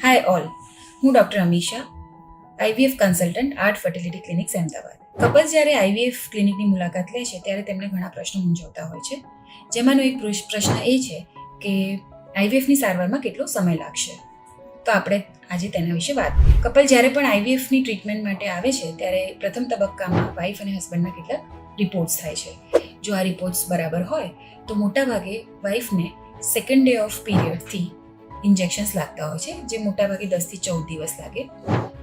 હાય all, હું doctor Amisha, IVF consultant, art fertility clinics Ahmedabad. Couples જ્યારે IVF ક્લિનિકની મુલાકાત લે છે ત્યારે તેમને ઘણા પ્રશ્નો મૂંઝવતા હોય છે. જેમાંનો એક પ્રશ્ન એ છે કે આઈવીએફની સારવારમાં કેટલો સમય લાગશે. તો આપણે આજે તેના વિશે વાત કરીએ. કપલ જ્યારે પણ આઈવીએફની ટ્રીટમેન્ટ માટે આવે છે ત્યારે પ્રથમ તબક્કામાં વાઇફ અને હસબન્ડના કેટલાક રિપોર્ટ્સ થાય છે. જો આ રિપોર્ટ્સ બરાબર હોય તો મોટાભાગે વાઇફને સેકન્ડ ડે ઓફ પીરિયડથી ઇન્જેક્શન્સ લાગતા હોય છે, જે મોટાભાગે 10થી 14 દિવસ લાગે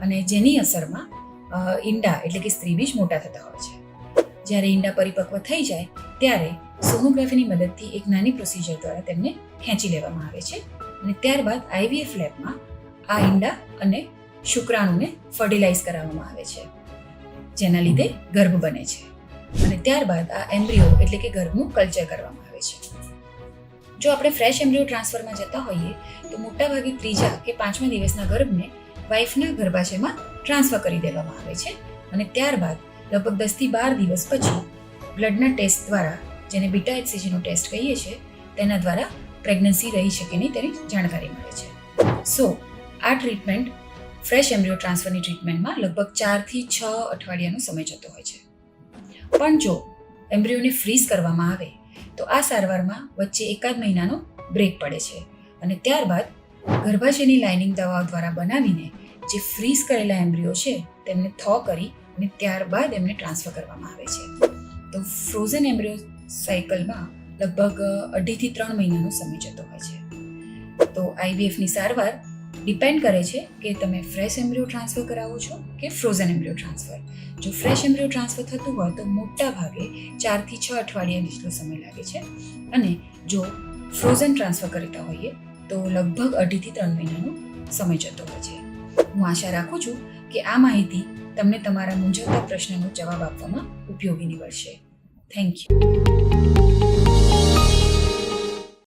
અને જેની અસરમાં ઈંડા એટલે કે સ્ત્રીબીજ મોટા થતા હોય છે. જ્યારે ઈંડા પરિપક્વ થઈ જાય ત્યારે સોનોગ્રાફીની મદદથી એક નાની પ્રોસિજર દ્વારા તેમને ખેંચી લેવામાં આવે છે અને ત્યારબાદ આઈવીએફ લેબમાં આ ઈંડા અને શુક્રાણુને ફર્ટિલાઇઝ કરાવવામાં આવે છે, જેના લીધે ગર્ભ બને છે અને ત્યારબાદ આ એમ્બ્રિયો એટલે કે ગર્ભનું કલ્ચર કરવામાં આવે છે. જો આપણે ફ્રેશ એમ્બ્રિયો ટ્રાન્સફરમાં જતા હોઈએ તો મોટાભાગે 3જા કે 5મા દિવસના ગર્ભને વાઇફના ગર્ભાશયમાં ટ્રાન્સફર કરી દેવામાં આવે છે અને ત્યારબાદ લગભગ 10થી 12 દિવસ પછી બ્લડના ટેસ્ટ દ્વારા, જેને બીટા HCGનો ટેસ્ટ કહીએ છીએ, તેના દ્વારા પ્રેગ્નન્સી રહી શકે નહીં તેની જાણકારી મળે છે. સો આ ટ્રીટમેન્ટ ફ્રેશ એમ્બ્રિયો ટ્રાન્સફરની ટ્રીટમેન્ટમાં લગભગ 4થી 6 અઠવાડિયાનો સમય જતો હોય છે. પણ જો એમ્બ્રિયોને ફ્રીઝ કરવામાં આવે તો આ સારવારમાં વચ્ચે એકાદ મહિનાનો બ્રેક પડે છે અને ત્યારબાદ ગર્ભાશયની લાઇનિંગ દવાઓ દ્વારા બનાવીને જે ફ્રીઝ કરેલા એમ્બ્રિયો છે તેમને થો કરી અને ત્યારબાદ એમને ટ્રાન્સફર કરવામાં આવે છે. તો ફ્રોઝન એમ્બ્રિયો સાયકલમાં લગભગ 2.5થી 3 મહિનાનો સમય જતો હોય છે. તો આઈવીએફની સારવાર ડિપેન્ડ કરે છે કે તમે ફ્રેશ એમ્બ્રિયો ટ્રાન્સફર કરાવો છો કે ફ્રોઝન એમ્બ્રિયો ટ્રાન્સફર. જો ફ્રેશ એમ્બ્રિયો ટ્રાન્સફર થતું હોય તો મોટા ભાગે 4થી 6 અઠવાડિયા જેટલો સમય લાગે છે અને જો ફ્રોઝન ટ્રાન્સફર કરતા હોઈએ તો લગભગ 2.5થી 3 મહિનાનો સમય જતો હોય છે. હું આશા રાખું છું કે આ માહિતી તમને તમારા મૂંઝવતા પ્રશ્નનો જવાબ આપવામાં ઉપયોગી નીવડશે. Thank you.